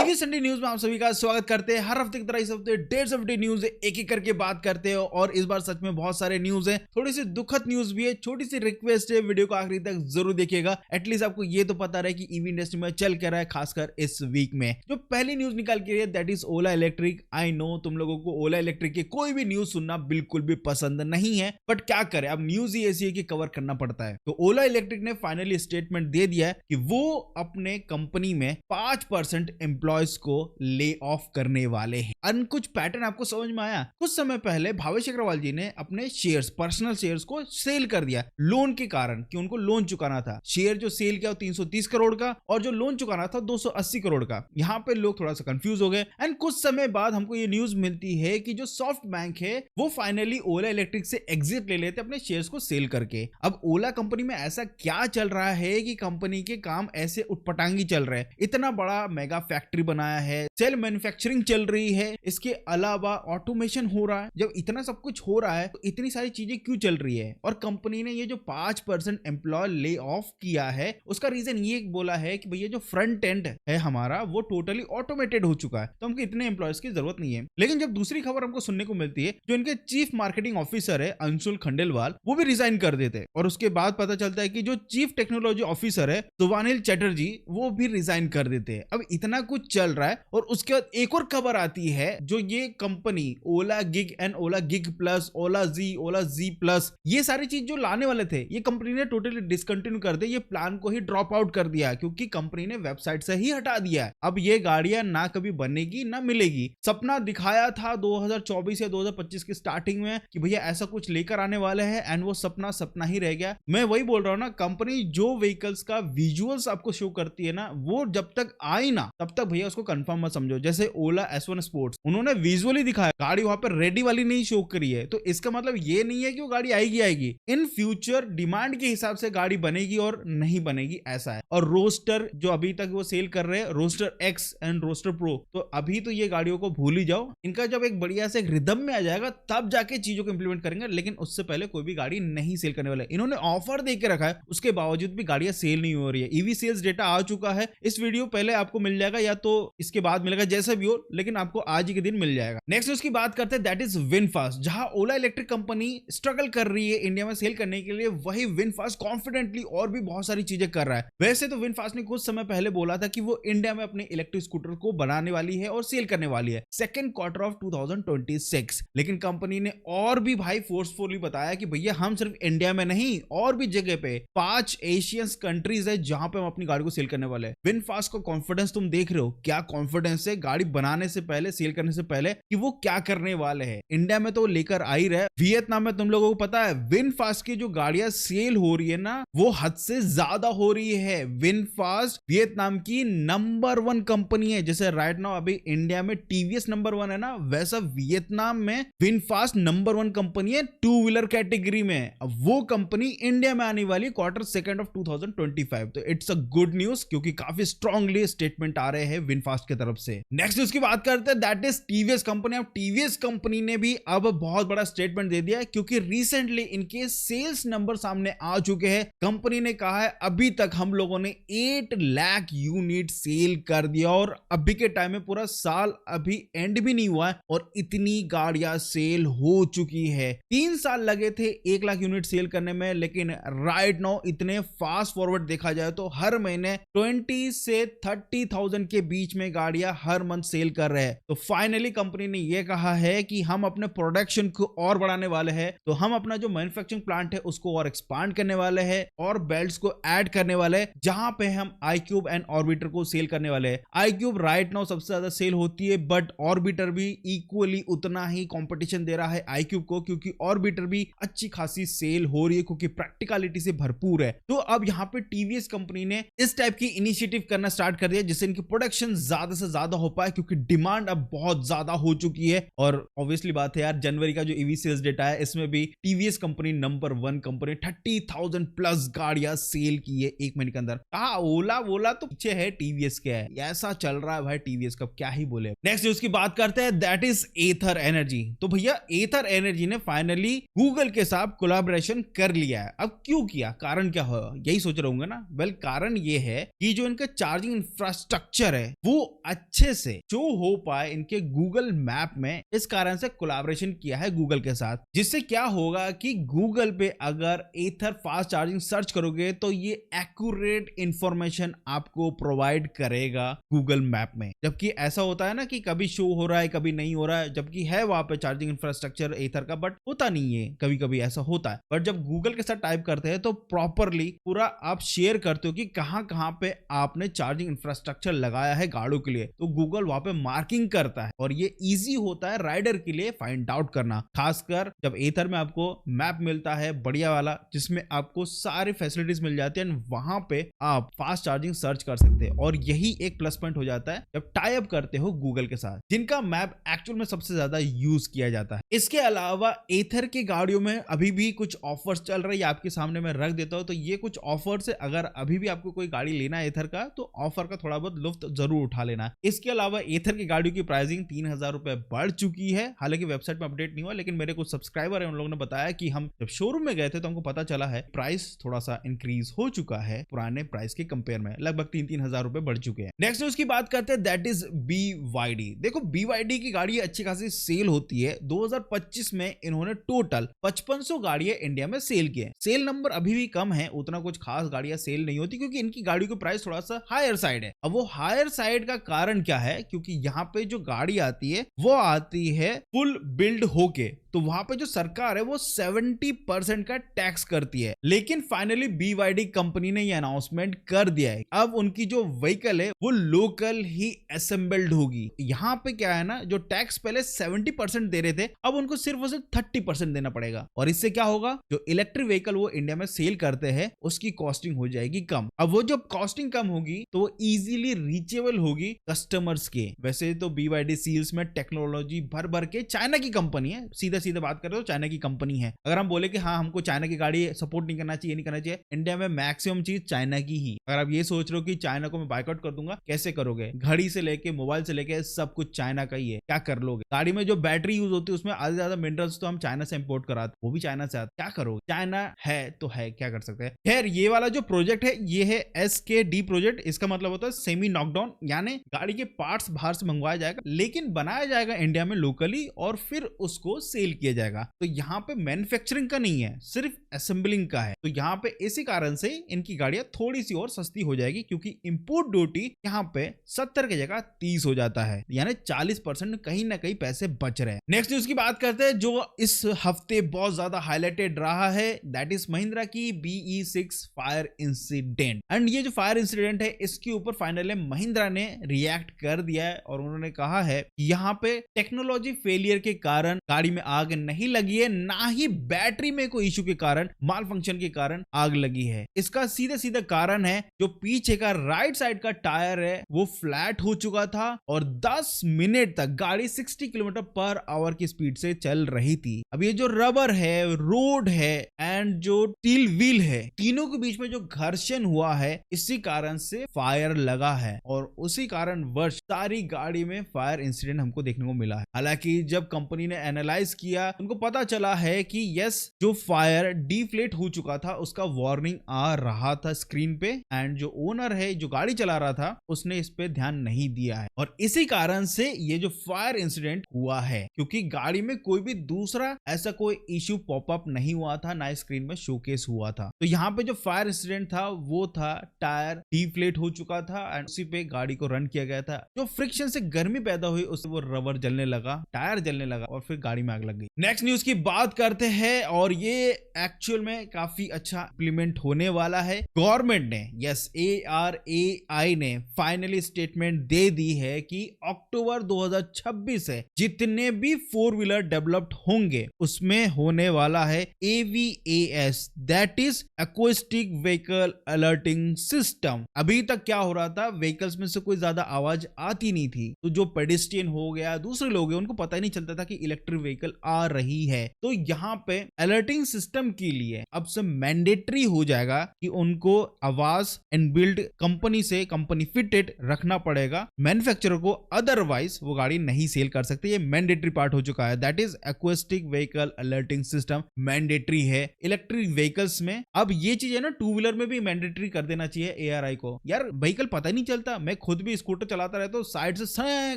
EV Sunday news में आप सभी का स्वागत करते हैं। हर हफ्ते की तरह इस हफ्ते 150 हफ्ते न्यूज एक एक करके बात करते हैं और इस बार सच में बहुत सारे न्यूज हैं। थोड़ी सी दुखद न्यूज भी है, छोटी सी रिक्वेस्ट है, वीडियो को आखिरी तक जरूर देखिएगा। एटलीस्ट आपको ये तो पता रहे कि ईवी इंडस्ट्री में चल क्या रहा है, खासकर इस वीक में। जो पहली न्यूज निकाल के है that is Ola electric. I know तुम लोगों को ओला इलेक्ट्रिक की कोई भी न्यूज सुनना बिल्कुल भी पसंद नहीं है, बट क्या करें, अब न्यूज ही ऐसी है कि कवर करना पड़ता है। तो ओला इलेक्ट्रिक ने फाइनली स्टेटमेंट दे दिया है कि वो अपने कंपनी में 5% एम्प्लॉयज को ले ऑफ करने वाले हैं। और कुछ पैटर्न आपको समझ में आया? कुछ समय पहले भावेश अग्रवाल जी ने अपने शेयर्स, पर्सनल शेयर्स को सेल कर दिया लोन के कारण, कि उनको लोन चुकाना था। शेयर जो सेल किया 330 करोड़ का और जो लोन चुकाना था 280 करोड़ का। यहाँ पे लोग थोड़ा सा कंफ्यूज हो गए। एंड कुछ समय बाद हमको ये न्यूज मिलती है कि जो सॉफ्ट बैंक है वो फाइनली ओला इलेक्ट्रिक से एग्जिट ले लेते अपने शेयर्स को सेल करके। अब ओला कंपनी में ऐसा क्या चल रहा है कि कंपनी के काम ऐसे उटपटांगी चल रहे हैं? इतना बड़ा मेगा फैक्ट्री बनाया है, सेल मैन्युफैक्चरिंग चल रही है, इसके अलावा ऑटोमेशन हो रहा है। जब इतना सब कुछ हो रहा है तो इतनी सारी चीजें क्यों चल रही है? और कंपनी ने ये जो 5% एम्प्लॉय ले ऑफ किया है उसका रीजन ये बोला है कि भैया जो फ्रंट एंड है हमारा वो टोटली ऑटोमेटेड हो चुका है, तो हमको इतने एम्प्लॉयज की जरूरत नहीं है। लेकिन जब दूसरी खबर हमको सुनने को मिलती है, जो इनके चीफ मार्केटिंग ऑफिसर है अंशुल खंडेलवाल, वो भी रिजाइन कर देते। और उसके बाद पता चलता है कि जो चीफ टेक्नोलॉजी ऑफिसर है सुवानिल चैटर्जी, वो भी रिजाइन कर देते हैं। अब इतना कुछ चल रहा है और उसके बाद एक और खबर आती है, जो ये company Ola gig and Ola gig plus, Ola G plus, ये सारी चीज जो लाने वाले थे ये कंपनी ने टोटली डिसकंटिन्यू कर दिया। ये प्लान को ही ड्रॉप आउट कर दिया क्योंकि कंपनी ने वेबसाइट से ही हटा दिया है। अब ये गाड़ियां ना कभी बनेगी ना मिलेगी। सपना दिखाया था 2024 या 2025 की स्टार्टिंग में कि भैया ऐसा कुछ लेकर आने वाले हैं, एंड वो सपना सपना ही रह गया। मैं वही बोल रहा हूं ना, कंपनी जो व्हीकल्स का विजुअल्स आपको शो करती है ना, वो जब तक आई ना तब तक भैया उसको कंफर्म मत समझो। जैसे ओला S1 स्पोर्ट्स, उन्होंने विजुअली दिखाया, गाड़ी वहां पर रेडी वाली नहीं शो करी है, तो इसका मतलब ये नहीं है कि वो गाड़ी आएगी। इन फ्यूचर डिमांड के हिसाब से गाड़ी बनेगी और नहीं बनेगी, ऐसा है। और रोस्टर जो अभी तक वो सेल कर रहे हैं, Roster X and Roster Pro, तो अभी तो ये गाड़ियों को भूल ही जाओ। इनका जब एक बढ़िया से रिदम में आ जाएगा तब जाके चीजों को इंप्लीमेंट करेंगे, लेकिन उससे पहले कोई भी गाड़ी नहीं सेल करने वाला है। इन्होंने ऑफर दे के रखा है, उसके बावजूद भी गाड़ियां सेल नहीं हो रही है। ईवी सेल्स डेटा आ चुका है, इस वीडियो पहले आपको मिल जाएगा या तो इसके बाद मिलेगा, जैसा भी हो, लेकिन आपको आज ही के दिन मिल जाएगा। नेक्स्ट न्यूज की बात करते हैं, दैट इज विनफास्ट। जहां ओला इलेक्ट्रिक कंपनी स्ट्रगल कर रही है इंडिया में सेल करने के लिए, वही विनफास्ट कॉन्फिडेंटली और भी बहुत सारी चीजें कर रहा है। वैसे तो विनफास्ट ने कुछ समय पहले बोला था कि वो इंडिया में अपने इलेक्ट्रिक स्कूटर को बनाने वाली है और सेल करने वाली है सेकंड क्वार्टर ऑफ 2026। लेकिन कंपनी ने और भी भाई फोर्सफुली बताया कि भैया हम सिर्फ इंडिया में नहीं और भी जगह पे 5 एशियन कंट्रीज है जहां पे हम अपनी गाड़ी को सेल करने वाले हैं। विनफास्ट का कॉन्फिडेंस तुम देख रहे हो, क्या कॉन्फिडेंस है गाड़ी बनाने से पहले, सेल करने से पहले, कि वो क्या करने वाले हैं। इंडिया में तो लेकर आ ही रहे, वियतनाम में तुम लोगों को पता है विनफास्ट की जो गाड़ियां सेल हो रही है ना, वो हद से ज्यादा हो रही है। विनफास्ट वियतनाम की नंबर 1 कंपनी है। जैसे राइट नाउ अभी इंडिया में टीवीएस नंबर 1 है ना, वैसा वियतनाम में विनफास्ट नंबर 1 कंपनी है 2 व्हीलर कैटेगरी में। अब वो कंपनी इंडिया में आने वाली क्वार्टर सेकंड ऑफ 2025। तो इट्स अ गुड न्यूज, क्योंकि काफी स्ट्रांगली स्टेटमेंट आ रहे हैं विनफास्ट की तरफ से। नेक्स्ट न्यूज की बात करते हैं, दैट इज टीवीएस कंपनी। अब टीवीएस कंपनी ने भी अब बहुत बड़ा स्टेटमेंट दे दिया है, क्योंकि रिसेंटली इनके सेल्स नंबर सामने आ चुके हैं। कंपनी ने कहा है अभी तक हम लोगों ने 8 लाख यूनिट सेल कर दिया, और अभी के टाइम में पूरा साल अभी एंड भी नहीं हुआ है और इतनी गाड़ियां सेल हो चुकी है। 3 साल लगे थे 1 लाख यूनिट सेल करने में, लेकिन राइट नाउ इतने फास्ट फॉरवर्ड देखा जाए तो हर महीने 20 से 30,000 के बीच में गाड़ियां हर मंथ सेल कर रहे हैं। तो फाइनली कंपनी ने यह कहा है कि हम अपने प्रोडक्शन को और बढ़ाने वाले हैं। तो हम अपना जो मैन्युफैक्चरिंग प्लांट है उसको और एक्सपांड करने वाले हैं और बेल्ट्स को ऐड करने वाले हैं, जहां पे हम iQube एंड ऑर्बिटर को सेल करने वाले हैं। iQube राइट नाउ सबसे ज्यादा सेल होती है, बट ऑर्बिटर भी इक्वली उतना ही कंपटीशन दे रहा है iQube को, क्योंकि ऑर्बिटर भी अच्छी खासी सेल हो रही है, क्योंकि प्रैक्टिकलिटी से भरपूर है। तो अब यहाँ पे टीवीएस कंपनी ने इस टाइप की इनिशिएटिव करना स्टार्ट कर दिया, जिससे इनकी प्रोडक्शन ज्यादा से ज्यादा हो पाए, क्योंकि डिमांड अब बहुत ज्यादा हो चुकी है। और ऑब्वियसली बात है यार, जनवरी का जो ईवी सेल्स डेटा है इसमें भी TVS company number 1 company 30,000 plus गाड़ियां सेल की है एक महीने के अंदर। कहा ओला तो पीछे है, टीवीएस क्या है, ऐसा चल रहा है भाई टीवीएस का, क्या ही बोले। नेक्स्ट न्यूज की बात करते हैं, दैट इज एथर एनर्जी। तो भैया एथर एनर्जी ने फाइनली गूगल के साथ कोलैबोरेशन कर लिया है। अब क्यों किया, कारण क्या हो, यही सोच रहे होंगे ना। वेल कारण ये है कि जो इनका चार्जिंग इंफ्रास्ट्रक्चर है वो अच्छे से शो हो पाए इनके गूगल मैप में, इस कारण से कोलैबोरेशन किया है गूगल के साथ। जिससे क्या होगा कि गूगल पे अगर एथर फास्ट चार्जिंग सर्च करोगे तो ये एक्यूरेट इंफॉर्मेशन आपको प्रोवाइड करेगा गूगल मैप में। जबकि ऐसा होता है ना कि कभी शो हो रहा है कभी नहीं हो रहा है, जबकि है वहां पे चार्जिंग इंफ्रास्ट्रक्चर एथर का, बट होता नहीं है, कभी कभी ऐसा होता है। बट जब गूगल के साथ टाइप करते हैं तो प्रॉपरली पूरा आप शेयर करते हो कि कहां कहां पे आपने चार्जिंग इंफ्रास्ट्रक्चर लगाया है गाड़ियों के लिए, तो गूगल वहां पे मार्किंग करता है और ये इजी होता है राइडर के लिए फाइंड आउट करना। खासकर जब एथर में आपको मैप मिलता है बढ़िया वाला, जिसमें आपको सारी फैसिलिटीज मिल जाती है, वहां पे आप फास्ट चार्जिंग सर्च कर सकते हैं। और यही एक प्लस पॉइंट हो जाता है जब टाई अप करते हो गूगल के साथ, जिनका मैप एक्चुअल में सबसे ज्यादा यूज किया जाता है। इसके अलावा एथर की गाड़ियों में अभी भी कुछ ऑफर्स चल रही है, आपके सामने मैं रख देता हूं। तो ये कुछ ऑफर्स है, अगर अभी भी आपको कोई गाड़ी लेना है एथर का तो ऑफर का थोड़ा बहुत लुफ्त जरूर उठा लेना। इसके अलावा एथर की गाड़ियों की प्राइसिंग 3000 रुपए बढ़ चुकी है। हालांकि वेबसाइट में अपडेट नहीं हुआ, लेकिन मेरे कुछ सब्सक्राइबर है, उन लोगों ने बताया कि हम जब शोरूम में गए थे तो हमको पता चला है प्राइस थोड़ा सा इंक्रीज हो चुका है पुराने प्राइस के कंपेयर में, लगभग 3-3 हजार रुपए बढ़ चुके हैं। नेक्स्ट न्यूज की बात करते हैं, दैट इज BYD। देखो BYD की गाड़ी अच्छी खासी सेल होती है। 2025 में इन्होंने टोटल 5500 गाड़ियां इंडिया में सेल किए। सेल नंबर अभी भी कम है, उतना कुछ खास गाड़ियां सेल नहीं होती क्योंकि इनकी गाड़ियों की प्राइस थोड़ा सा हायर साइड है। अब वो हायर साइड का कारण क्या है, क्योंकि यहाँ पे जो गाड़ी आती है वो आती है फुल बिल्ड होके, तो वहां पे जो सरकार है वो 70% का टैक्स करती है। लेकिन फाइनली BYD कंपनी ने ये अनाउंसमेंट कर दिया है, अब उनकी जो व्हीकल है वो लोकल ही असेंबल्ड होगी। यहाँ पे क्या है ना, जो टैक्स पहले 70% दे रहे थे, अब उनको सिर्फ 30% देना पड़ेगा। और इससे क्या होगा, जो इलेक्ट्रिक व्हीकल वो इंडिया में सेल करते हैं उसकी कॉस्टिंग हो जाएगी कम। अब वो जब कॉस्टिंग कम होगी तो वो इजीली रीचेबल होगी कस्टमर्स के। वैसे तो BYD सील्स में टेक्नोलॉजी भर भर के, चाइना की कंपनी है, सीधे बात करें तो चाइना की कंपनी है। अगर हम बोले कि हाँ हमको चाइना की गाड़ी सपोर्ट नहीं करना चाहिए, नहीं करना चाहिए, इंडिया में मैक्सिमम चीज चाइना की ही। अगर आप ये सोच रहे हो कि चाइना को मैं बाइकआउट कर दूंगा, कैसे करोगे? घड़ी से लेके मोबाइल से लेके सब कुछ चाइना का ही है, क्या कर लोगे? गाड़ी में जो बैटरी यूज होती है उसमें आधे ज्यादा मिनरल्स तो हम चाइना से इंपोर्ट कराते, वो भी चाइना से आते, क्या करोगे? चाइना है तो है, क्या कर सकते हैं। खैर ये वाला जो प्रोजेक्ट है ये है SKD प्रोजेक्ट। इसका मतलब होता है सेमी नॉकडाउन, यानी गाड़ी के पार्ट्स बाहर से मंगवाया जाएगा लेकिन बनाया जाएगा इंडिया में लोकली और फिर उसको सेल किया जाएगा। तो यहाँ पे मैन्युफैक्चरिंग का नहीं है, सिर्फ असेंबलिंग का है। तो यहाँ पे इसी कारण से इनकी गाड़ियां थोड़ी सी और सस्ती हो जाएगी, क्योंकि इंपोर्ट ड्यूटी यहाँ पे 70 की जगह 30 हो जाता है, यानी 40% कहीं ना कहीं पैसे बच रहे हैं। नेक्स्ट न्यूज की बात करते हैं जो इस हफ्ते बहुत ज्यादा हाईलाइटेड रहा है, दैट इज महिंद्रा की BE6 फायर इंसिडेंट। एंड ये जो फायर इंसिडेंट है इसके ऊपर फाइनली महिंद्रा ने रिएक्ट कर दिया है और उन्होंने कहा है यहाँ पे टेक्नोलॉजी फेलियर के कारण गाड़ी में आग नहीं लगी है, ना ही बैटरी में कोई इशू के कारण, माल फंक्शन के कारण आग लगी है। इसका सीधे सीधे कारण है जो पीछे का राइट साइड का टायर है वो फ्लैट हो चुका था और 10 मिनट तक गाड़ी 60 किलोमीटर पर आवर की स्पीड से चल रही थी। अब ये जो रबर है, रोड है एंड जो स्टील व्हील है, तीनों के बीच में जो घर्षण हुआ है इसी कारण से फायर लगा है और उसी कारण वर्ष सारी गाड़ी में फायर इंसिडेंट हमको देखने को मिला है। हालांकि जब कंपनी ने एनालाइज किया उनको पता चला है कि यस जो फायर डिफ्लेट हो चुका था उसका वार्निंग आ रहा था स्क्रीन पे, एंड जो ओनर है जो गाड़ी चला रहा था उसने इस पे ध्यान नहीं दिया है और इसी कारण से ये जो फायर इंसिडेंट हुआ है, क्योंकि गाड़ी में कोई भी दूसरा ऐसा कोई इश्यू पॉपअप नहीं हुआ था, ना स्क्रीन में शोकेस हुआ था। तो यहाँ पे जो फायर इंसिडेंट था वो था टायर डिफ्लेट हो चुका था एंड उसी पे गाड़ी को रन किया गया था। जो फ्रिक्शन से गर्मी पैदा हुई उससे वो रबर जलने लगा, टायर जलने लगा और फिर गाड़ी में आग लग गई। नेक्स्ट न्यूज की बात करते हैं और ये एक्चुअल में काफी अच्छा इंप्लीमेंट होने वाला है। गवर्नमेंट ने यस ARAI ने फाइनली स्टेटमेंट दे दी है कि अक्टूबर 2026 से जितने भी 4 व्हीलर डेवलप्ड होंगे उसमें होने वाला है AVAS, that is acoustic vehicle alerting system. अभी तक क्या हो रहा था, व्हीकल्स में से कोई ज्यादा आवाज आती नहीं थी, तो जो पेडेस्ट्रियन हो गया, दूसरे लोग हैं, उनको पता ही नहीं चलता था कि इलेक्ट्रिक व्हीकल आ रही है। तो यहाँ पे अलर्टिंग सिस्टम के लिए अब से मैंडेटरी हो जाएगा कि उनको आवाज इनबिल्ट कंपनी फिटेड रखना पड़ेगा मैन्युफैक्चरर को, अदरवाइज वो गाड़ी नहीं सेल कर सकते। ये मैंडेटरी पार्ट हो चुका है। That is acoustic vehicle alerting system mandatory है इलेक्ट्रिक व्हीकल्स में। अब ये चीज है ना, टू व्हीलर में भी मैंडेटरी कर देना चाहिए ARI को। यार व्हीकल पता नहीं चलता, मैं खुद भी स्कूटर चलाता रहता हूँ, साइड से सै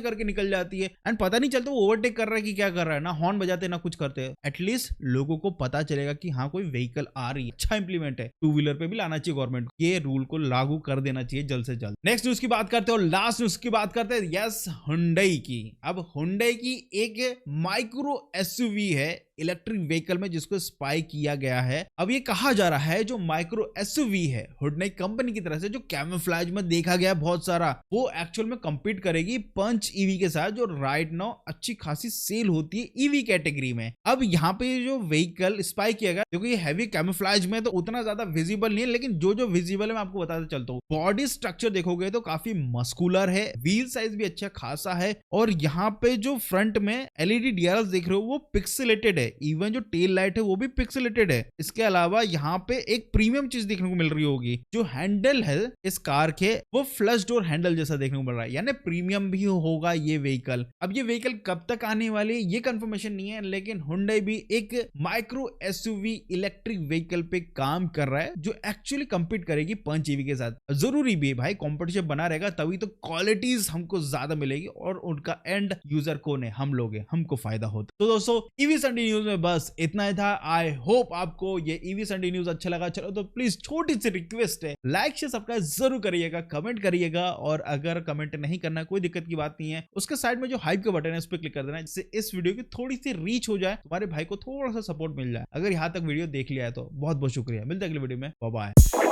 करके निकल जाती है एंड पता नहीं चलता वो ओवरटेक कर रहा है कि क्या कर रहा है, ना हॉर्न बजाते ना कुछ करते। एटलीस्ट लोगों को पता चलेगा कि हाँ कोई व्हीकल आ रही है। अच्छा इंप्लीमेंट है, टू व्हीलर पे भी लाना चाहिए गवर्नमेंट, ये रूल को लागू कर देना चाहिए जल्द से जल्द। नेक्स्ट न्यूज की बात करते हैं और लास्ट न्यूज की बात करते हैं, यस हुंडई की। अब हुंडई की एक माइक्रो SUV है इलेक्ट्रिक व्हीकल में जिसको स्पाई किया गया है। अब ये कहा जा रहा है जो माइक्रो SUV है हुंडई कंपनी की तरफ से, जो कैमोफ्लेज में देखा गया बहुत सारा, वो एक्चुअल में कंपीट करेगी पंच EV के साथ, जो राइट नाउ अच्छी खासी सेल होती है EV कैटेगरी में। अब यहाँ पे जो व्हीकल स्पाई किया गया, क्योंकि ये हैवी कैमोफ्लेज में तो उतना ज्यादा विजिबल नहीं है, लेकिन जो विजिबल है मैं आपको बताता चलता हूँ। बॉडी स्ट्रक्चर देखोगे तो काफी मस्कुलर है, व्हील साइज भी अच्छा खासा है, और यहाँ पे जो फ्रंट में LED DRLs देख रहे हो वो पिक्सेलेटेड है। इवन जो टेल लाइट है वो भी पिक्सेलेटेड है। इसके अलावा यहाँ पे एक प्रीमियम चीज देखने को मिल रही होगी, जो हैंडल है इस कार के वो फ्लश डोर हैंडल जैसा देखने को मिल रहा है, यानी प्रीमियम भी होगा ये व्हीकल। अब ये व्हीकल कब तक आने वाली है ये कंफर्मेशन नहीं है, लेकिन हुंडई भी एक माइक्रो SUV इलेक्ट्रिक व्हीकल पे काम कर रहा है जो एक्चुअली कंपीट करेगी पंच EV के साथ। जरूरी भी है भाई, कॉम्पिटिशन बना रहेगा तभी तो क्वालिटीज हमको ज्यादा मिलेगी और उनका एंड यूजर कौन है, हम लोग हैं, हमको फायदा होता। तो दोस्तों EV संडे न्यूज में बस इतना ही था। आई होप आपको ये EV संडे न्यूज अच्छा लगा। चलो तो प्लीज छोटी सी रिक्वेस्ट है, लाइक शेयर सब्सक्राइब जरूर करिएगा, कमेंट करिएगा, और अगर कमेंट नहीं करना कोई दिक्कत की बात नहीं है, उसके साइड में जो हाइप का बटन है उस पर क्लिक कर देना, जिससे इस वीडियो की थोड़ी सी रीच हो जाए, तुम्हारे भाई को थोड़ा सा सपोर्ट मिल जाए। अगर यहाँ तक वीडियो देख लिया है तो बहुत बहुत शुक्रिया। मिलते हैं अगले वीडियो में, बाय बाय।